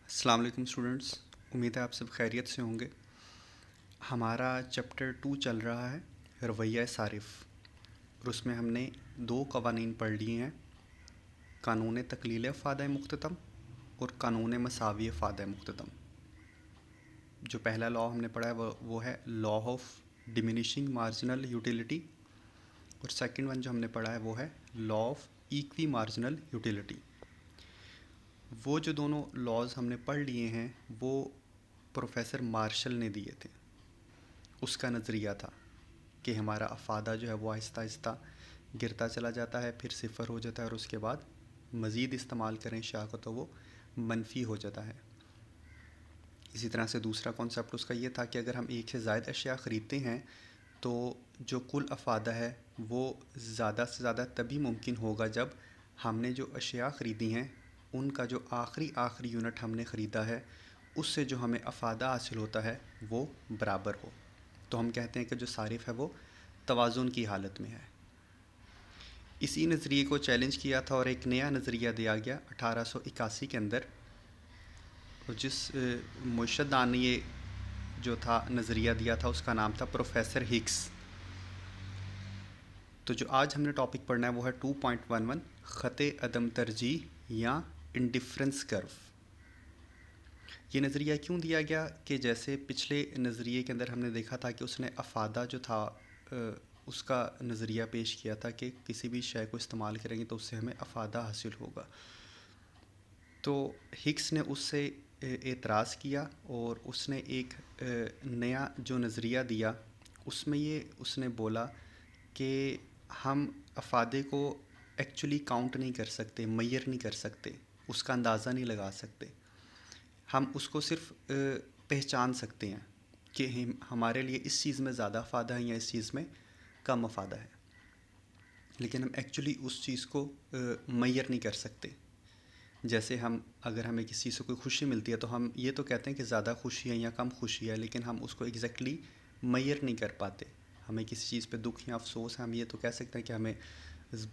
अस्सलाम वालेकुम स्टूडेंट्स। उम्मीद है आप सब खैरियत से होंगे। हमारा चैप्टर 2 चल रहा है रवैया सारिफ़ और उसमें हमने दो कवानीन पढ़ लिए हैं, कानून तकलील फ़ायदा मुख्ततम और कानून मसावी फ़ायदा मुख्ततम। जो पहला लॉ हमने पढ़ा है वो है law of diminishing marginal utility और सेकंड वन जो हमने पढ़ा है वो है law of equi marginal utility. वो जो दोनों लॉज हमने पढ़ लिए हैं वो प्रोफेसर मार्शल ने दिए थे। उसका नज़रिया था कि हमारा अफ़ादा जो है वो आहिस्ता आहिस्ता गिरता चला जाता है, फिर सिफ़र हो जाता है और उसके बाद मज़ीद इस्तेमाल करें अशिया को तो वो मनफ़ी हो जाता है। इसी तरह से दूसरा कॉन्सेप्ट उसका ये था कि अगर हम एक से ज़ायद अशिया ख़रीदते हैं तो जो कुल अफ़ादा है वो ज़्यादा से ज़्यादा तभी मुमकिन होगा जब हमने जो अशिया ख़रीदी हैं उनका जो आखिरी यूनिट हमने ख़रीदा है उससे जो हमें अफ़ादा हासिल होता है वो बराबर हो। तो हम कहते हैं कि जो सारिफ़ है वो तवाज़ुन की हालत में है। इसी नज़रिए को चैलेंज किया था और एक नया नज़रिया दिया गया 1881 के अंदर, और जिस मुर्शदान ने ये जो था नज़रिया दिया था उसका नाम था प्रोफेसर हिग्स। तो जो आज हमने टॉपिक पढ़ना है वो है 2.11 ख़ते अदम तरजीह या इंडिफरेंस कर्व। ये नज़रिया क्यों दिया गया कि जैसे पिछले नज़रिए के अंदर हमने देखा था कि उसने अफ़ादा जो था उसका नज़रिया पेश किया था कि किसी भी शय को इस्तेमाल करेंगे तो उससे हमें अफ़ादा हासिल होगा। तो हिग्स ने उससे एतराज़ किया और उसने एक नया जो नज़रिया दिया उसमें ये उसने बोला कि हम अफ़ादे को एक्चुअली काउंट नहीं कर सकते, मेजर नहीं कर सकते, उसका अंदाज़ा नहीं लगा सकते। हम उसको सिर्फ पहचान सकते हैं कि हमारे लिए इस चीज़ में ज़्यादा फ़ायदा है या इस चीज़ में कम फ़ायदा है, लेकिन हम एक्चुअली उस चीज़ को मेजर नहीं कर सकते। जैसे हम अगर हमें किसी चीज़ से कोई खुशी मिलती है तो हम ये तो कहते हैं कि ज़्यादा खुशी है या कम खुशी है, लेकिन हम उसको एग्जैक्टली मेजर नहीं कर पाते। हमें किसी चीज़ पे दुख या अफसोस है, हम ये तो कह सकते हैं कि हमें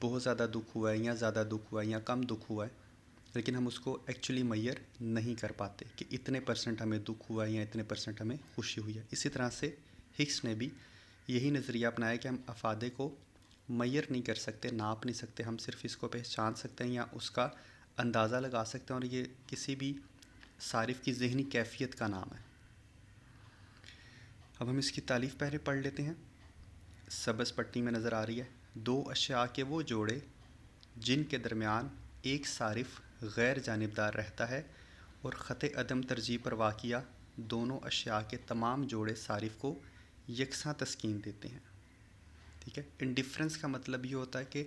बहुत ज़्यादा दुख हुआ है या ज़्यादा दुख हुआ है या कम दुख हुआ है, लेकिन हम उसको एक्चुअली मेजर नहीं कर पाते कि इतने % हमें दुख हुआ है या इतने % हमें खुशी हुई है। इसी तरह से हिग्स ने भी यही नज़रिया अपनाया कि हम अफ़ादे को मेजर नहीं कर सकते, नाप नहीं सकते, हम सिर्फ इसको पहचान सकते हैं या उसका अंदाज़ा लगा सकते हैं, और ये किसी भी सारिफ़ की ज़हनी कैफियत का नाम है। अब हम इसकी तारीफ़ पहले पढ़ लेते हैं। सबस पट्टी में नज़र आ रही है, दो अशिया के वो जोड़े जिनके दरमियान एक सारिफ़ गैर जानिबदार रहता है और ख़त अदम तरजीह पर वाक़िया दोनों अशिया के तमाम जोड़े सारिफ़ को यकसां तस्कीन देते हैं। ठीक है, इंडिफरेंस का मतलब ये होता है कि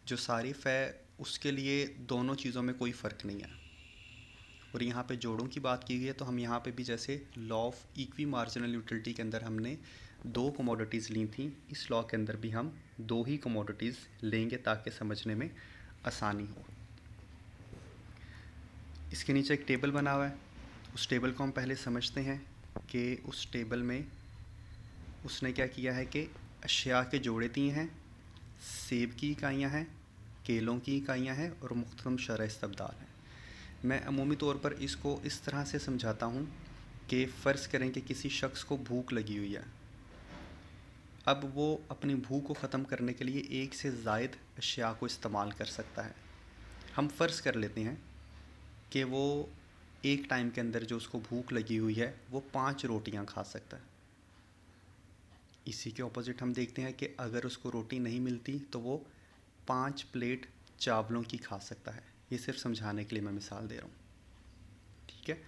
जो सारिफ़ है उसके लिए दोनों चीज़ों में कोई फ़र्क नहीं है। और यहाँ पे जोड़ों की बात की गई है तो हम यहाँ पे भी जैसे law of equi marginal utility के अंदर हमने दो कमोडिटीज़ ली थी, इस लॉ के अंदर भी हम दो ही कमोडिटीज़ लेंगे ताकि समझने में आसानी हो। इसके नीचे एक टेबल बना हुआ है, उस टेबल को हम पहले समझते हैं कि उस टेबल में उसने क्या किया है कि अशिया के जोड़े दिए हैं, सेब की इकाइयाँ हैं, केलों की इकाइयाँ हैं और मुख्तलिफ शरह इस्तबदाल हैं। मैं अमूमी तौर पर इसको इस तरह से समझाता हूँ कि फ़र्ज़ करें कि किसी शख्स को भूख लगी हुई है। अब वो अपनी भूख को ख़त्म करने के लिए एक से ज़ायद अशिया को इस्तेमाल कर सकता है। हम फ़र्ज़ कर लेते हैं कि वो एक टाइम के अंदर जो उसको भूख लगी हुई है वो 5 रोटियां खा सकता है। इसी के ऑपोजिट हम देखते हैं कि अगर उसको रोटी नहीं मिलती तो वो 5 प्लेट चावलों की खा सकता है। ये सिर्फ समझाने के लिए मैं मिसाल दे रहा हूँ। ठीक है,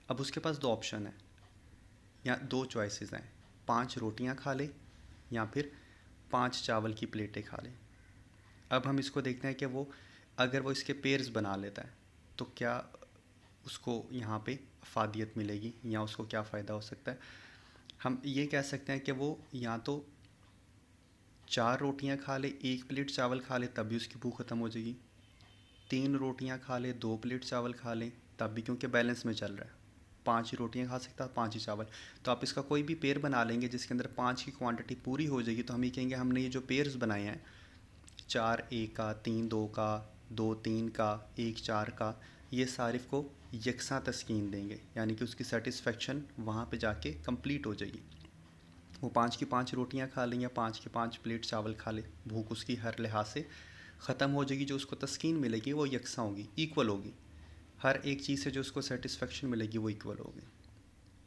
अब उसके पास दो ऑप्शन है या दो चॉइसेस हैं, 5 रोटियां खा ले या फिर 5 चावल की प्लेटें खा ले। अब हम इसको देखते हैं कि वो अगर वो इसके पेयर्स बना लेता है तो क्या उसको यहाँ पे अफादियत मिलेगी या उसको क्या फ़ायदा हो सकता है। हम ये कह सकते हैं कि वो या तो 4 रोटियां खा ले, 1 प्लेट चावल खा ले तब भी उसकी भूख ख़त्म हो जाएगी, 3 रोटियां खा ले, 2 प्लेट चावल खा ले तब भी, क्योंकि बैलेंस में चल रहा है, 5 ही रोटियां खा सकता है, 5 ही चावल। तो आप इसका कोई भी पेयर बना लेंगे जिसके अंदर 5 की क्वांटिटी पूरी हो जाएगी तो हम ये कहेंगे हमने ये जो पेयर्स बनाए हैं 4 1 का, 3 2 का, 2 3 का, 1 4 का, ये सारिफ को यकसा तस्कीन देंगे, यानी कि उसकी सेटिस्फेक्शन वहाँ पे जाके कंप्लीट हो जाएगी। वो 5 की 5 रोटियाँ खा लें या 5 की 5 प्लेट चावल खा ले, भूख उसकी हर लिहाज से ख़त्म हो जाएगी। जो उसको तस्कीन मिलेगी वो यकसा होगी, इक्वल होगी। हर एक चीज़ से जो उसको सेटिस्फेक्शन मिलेगी वो इक्वल होगी।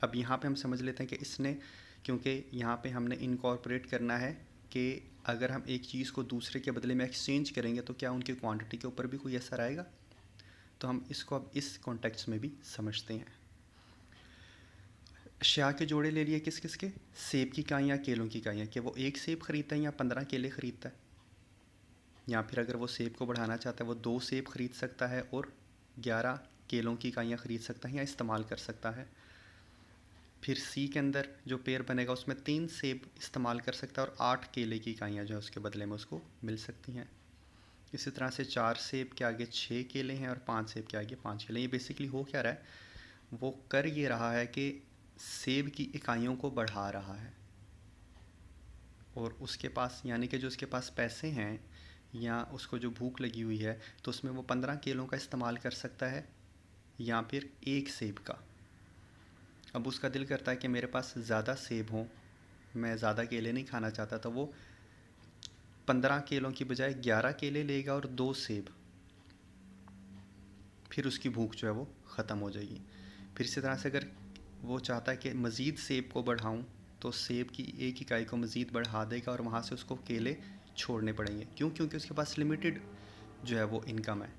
अब यहाँ पे हम समझ लेते हैं कि इसने, क्योंकि यहाँ पे हमने इनकॉर्पोरेट करना है कि अगर हम एक चीज़ को दूसरे के बदले में एक्सचेंज करेंगे तो क्या उनकी क्वांटिटी के ऊपर भी कोई असर आएगा। तो हम इसको अब इस कॉन्टेक्स्ट में भी समझते हैं। अशिया के जोड़े ले लिए किस किस के, सेब की इकाइयाँ, केलों की इकाइयाँ। कि वो एक सेब ख़रीदता है या 15 केले ख़रीदता है, या फिर अगर वो सेब को बढ़ाना चाहता है वो 2 सेब ख़रीद सकता है और 11 केलों की इकाइयाँ ख़रीद सकता है या इस्तेमाल कर सकता है। फिर सी के अंदर जो पेयर बनेगा उसमें 3 सेब इस्तेमाल कर सकता है और 8 केले की इकाइयाँ जो है उसके बदले में उसको मिल सकती हैं। इसी तरह से 4 सेब के आगे 6 केले हैं और 5 सेब के आगे 5 केले। ये बेसिकली हो क्या रहा है, वो कर ये रहा है कि सेब की इकाइयों को बढ़ा रहा है, और उसके पास, यानी कि जो उसके पास पैसे हैं या उसको जो भूख लगी हुई है, तो उसमें वो 15 केलों का इस्तेमाल कर सकता है या फिर एक सेब का। अब उसका दिल करता है कि मेरे पास ज़्यादा सेब हों, मैं ज़्यादा केले नहीं खाना चाहता, तो वो 15 केलों की बजाय 11 केले लेगा और 2 सेब। फिर उसकी भूख जो है वो ख़त्म हो जाएगी। फिर इसी तरह से अगर वो चाहता है कि मज़ीद सेब को बढ़ाऊं, तो सेब की एक इकाई को मज़ीद बढ़ा देगा और वहाँ से उसको केले छोड़ने पड़ेंगे। क्यों? क्योंकि उसके पास लिमिटेड जो है वो इनकम है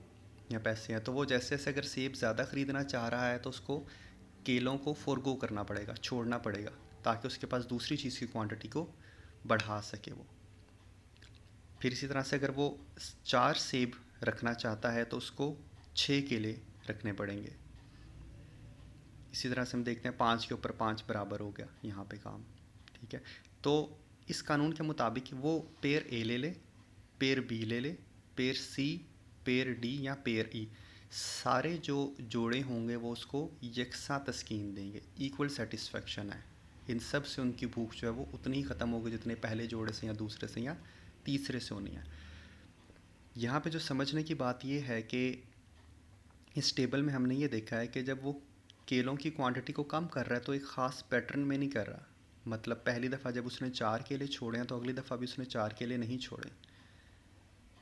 या पैसे हैं। तो वो जैसे जैसे अगर सेब ज़्यादा ख़रीदना चाह रहा है तो उसको केलों को फोरगो करना पड़ेगा, छोड़ना पड़ेगा, ताकि उसके पास दूसरी चीज़ की क्वांटिटी को बढ़ा सके वो। फिर इसी तरह से अगर वो 4 सेब रखना चाहता है तो उसको 6 केले रखने पड़ेंगे। इसी तरह से हम देखते हैं 5 के ऊपर 5 बराबर हो गया यहाँ पे काम, ठीक है। तो इस कानून के मुताबिक वो पेयर ए ले ले, पेयर बी ले ले, पेयर सी, पेयर डी या पेयर ई, सारे जो जोड़े होंगे वो उसको यकसा तस्कीन देंगे, इक्वल सेटिस्फेक्शन है। इन सब से उनकी भूख जो है वो उतनी ही ख़त्म होगी जितने पहले जोड़े से या दूसरे से या तीसरे से होनी है। यहाँ पे जो समझने की बात ये है कि इस टेबल में हमने ये देखा है कि जब वो केलों की क्वांटिटी को कम कर रहा है तो एक ख़ास पैटर्न में नहीं कर रहा। मतलब पहली दफ़ा जब उसने 4 केले छोड़े हैं तो अगली दफ़ा भी उसने 4 केले नहीं छोड़े।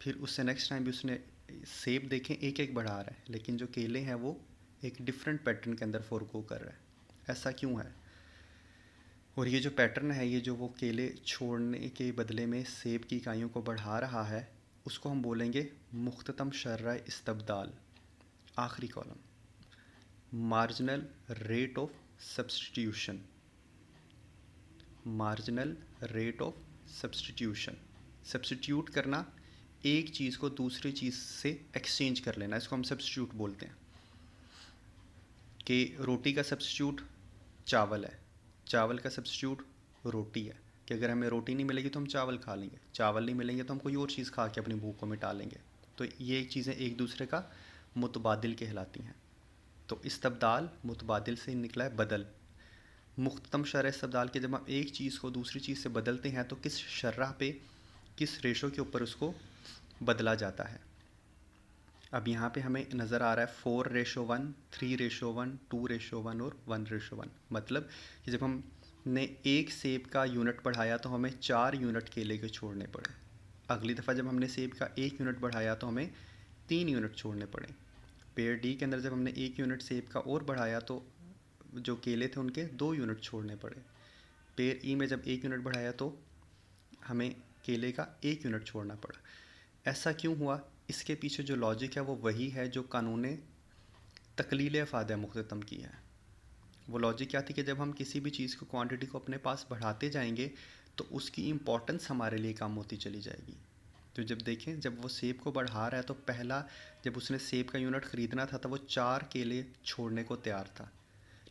फिर उससे नेक्स्ट टाइम भी उसने सेब देखें एक एक बढ़ा रहा है, लेकिन जो केले हैं वो एक डिफरेंट पैटर्न के अंदर फोरगो कर रहा है। ऐसा क्यों है? और ये जो पैटर्न है, ये जो वो केले छोड़ने के बदले में सेब की इकाइयों को बढ़ा रहा है, उसको हम बोलेंगे मुख्ततम शर्रा इस्तबदाल। आखिरी column, marginal rate of substitution. Marginal rate of substitution, substitute करना, एक चीज़ को दूसरी चीज़ से एक्सचेंज कर लेना, इसको हम सब्सटीट्यूट बोलते हैं। कि रोटी का सब्सटीट्यूट चावल है, चावल का सब्सटीट्यूट रोटी है। कि अगर हमें रोटी नहीं मिलेगी तो हम चावल खा लेंगे, चावल नहीं मिलेंगे तो हम कोई और चीज़ खा के अपनी भूख को मिटा लेंगे। तो ये चीज़ें एक दूसरे का मुतबादिल कहलाती हैं। तो इस्तबदाल मुतबादिल से निकला है बदल। मुख्ततम शरह इस्तबदाल के जब हम एक चीज़ को दूसरी चीज़ से बदलते हैं तो किस शर्रा पे, किस रेशो के ऊपर उसको बदला जाता है। अब यहाँ पे हमें नज़र आ रहा है 4:1, 3:1, 2:1 और 1:1। मतलब कि जब हमने एक सेब का यूनिट बढ़ाया तो हमें 4 यूनिट केले के छोड़ने पड़े। अगली दफ़ा जब हमने सेब का 1 यूनिट बढ़ाया तो हमें 3 यूनिट छोड़ने पड़े। पेयर डी के अंदर जब हमने 1 यूनिट सेब का और बढ़ाया तो जो केले थे उनके 2 यूनिट छोड़ने पड़े। पेयर ई में जब 1 यूनिट बढ़ाया तो हमें केले का 1 यूनिट छोड़ना पड़ा। ऐसा क्यों हुआ? इसके पीछे जो लॉजिक है वो वही है जो कानून तकलील अफ़ाद मुख्ततम की है। वो लॉजिक क्या थी कि जब हम किसी भी चीज़ को, क्वांटिटी को अपने पास बढ़ाते जाएंगे तो उसकी इम्पोर्टेंस हमारे लिए कम होती चली जाएगी। तो जब देखें, जब वो सेब को बढ़ा रहा है तो पहला जब उसने सेब का यूनिट ख़रीदना था तो वो 4 केले छोड़ने को तैयार था,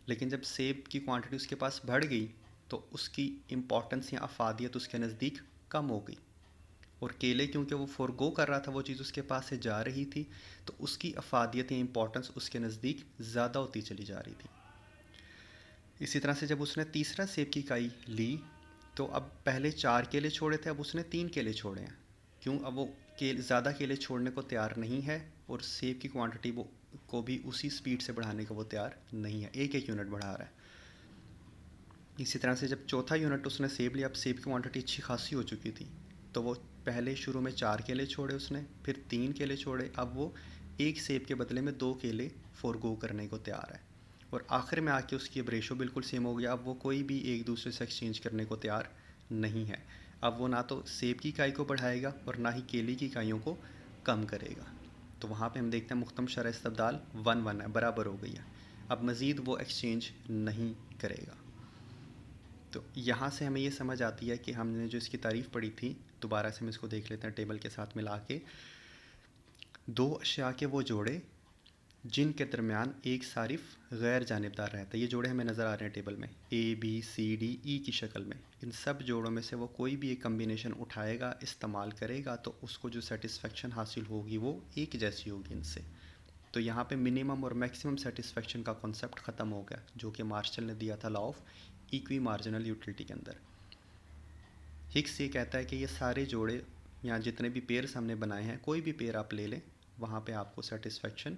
लेकिन जब सेब की क्वांटिटी उसके पास बढ़ गई तो उसकी इम्पोर्टेंस या अफादियत उसके नज़दीक कम हो गई। और केले क्योंकि वो फोरगो कर रहा था, वो चीज़ उसके पास से जा रही थी, तो उसकी अफादियत या इम्पोर्टेंस उसके नज़दीक ज़्यादा होती चली जा रही थी। इसी तरह से जब उसने तीसरा सेब की इकाई ली तो अब पहले 4 केले छोड़े थे, अब उसने 3 केले छोड़े हैं। क्यों? अब वो ज़्यादा केले छोड़ने को तैयार नहीं है और सेब की क्वांटिटी वो को भी उसी स्पीड से बढ़ाने को वो तैयार नहीं है, एक एक यूनिट बढ़ा रहा है। इसी तरह से जब चौथा यूनिट उसने सेब लिया, अब सेब की क्वांटिटी अच्छी खासी हो चुकी थी, तो वो पहले शुरू में 4 केले छोड़े उसने, फिर 3 केले छोड़े, अब वो एक सेब के बदले में 2 केले फोरगो करने को तैयार है। और आखिर में आके उसकी अब रेशो बिल्कुल सेम हो गया, अब वो कोई भी एक दूसरे से एक्सचेंज करने को तैयार नहीं है। अब वो ना तो सेब की इकाई को बढ़ाएगा और ना ही केले की इकाइयों को कम करेगा। तो वहाँ पे हम देखते हैं मुख्तम शरह इस्तबदाल 1-1 है, बराबर हो गई है। अब मज़ीद वो एक्सचेंज नहीं करेगा। तो यहाँ से हमें ये समझ आती है कि हमने जो इसकी तारीफ़ पढ़ी थी, दोबारा से हम इसको देख लेते हैं टेबल के साथ मिला के। 2 अशिया के वो जोड़े जिनके दरमियान एक सारिफ गैर जानिबदार रहता है। ये जोड़े हमें नज़र आ रहे हैं टेबल में, ABCDE की शक्ल में। इन सब जोड़ों में से वो कोई भी एक कम्बिनेशन उठाएगा, इस्तेमाल करेगा, तो उसको जो सेटिस्फेक्शन हासिल होगी वो एक जैसी होगी इनसे। तो यहाँ पे मिनिमम और मैक्सिमम सेटिस्फेक्शन का कॉन्सेप्ट ख़त्म हो गया, जो कि मार्शल ने दिया था law of equi marginal utility के अंदर। हिग्स ये कहता है कि ये सारे जोड़े या जितने भी पेयर्स हमने बनाए हैं, कोई भी पेयर आप ले लें, वहाँ पे आपको सेटिस्फेक्शन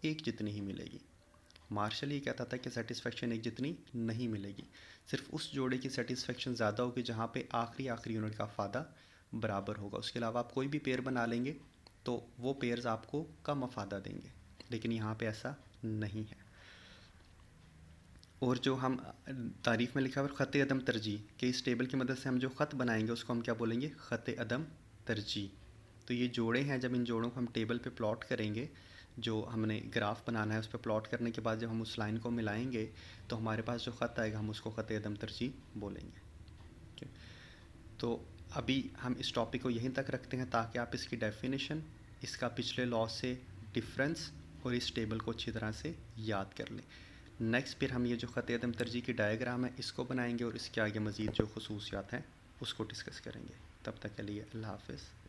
एक जितनी ही मिलेगी। मार्शल ये कहता था कि सेटिस्फेक्शन एक जितनी नहीं मिलेगी, सिर्फ उस जोड़े की सेटिस्फेक्शन ज़्यादा होगी जहाँ पे आखिरी यूनिट का फ़ायदा बराबर होगा। उसके अलावा आप कोई भी पेयर बना लेंगे तो वो पेयर्स आपको कम अफादा देंगे, लेकिन यहाँ पे ऐसा नहीं है। और जो हम तारीफ़ में लिखा हुआ ख़त अदम तरजीह, कि इस टेबल की मदद से हम जो ख़त बनाएंगे उसको हम क्या बोलेंगे, ख़त अदम तरजीह। तो ये जोड़े हैं, जब इन जोड़ों को हम टेबल पे प्लॉट करेंगे, जो हमने ग्राफ बनाना है उस पर प्लॉट करने के बाद जब हम उस लाइन को मिलाएंगे तो हमारे पास जो ख़त आएगा हम उसको ख़त अदम तरजीह बोलेंगे। ठीक है? तो अभी हम इस टॉपिक को यहीं तक रखते हैं ताकि आप इसकी डेफिनेशन, इसका पिछले लॉ से डिफरेंस और इस टेबल को अच्छी तरह से याद कर लें। नेक्स्ट फिर हम ये जो ख़त अदम तरजीह की डायग्राम है इसको बनाएंगे और इसके आगे मज़ीद जो खसूसियात हैं उसको डिस्कस करेंगे। तब तक के लिए अल्लाह हाफ़िज़।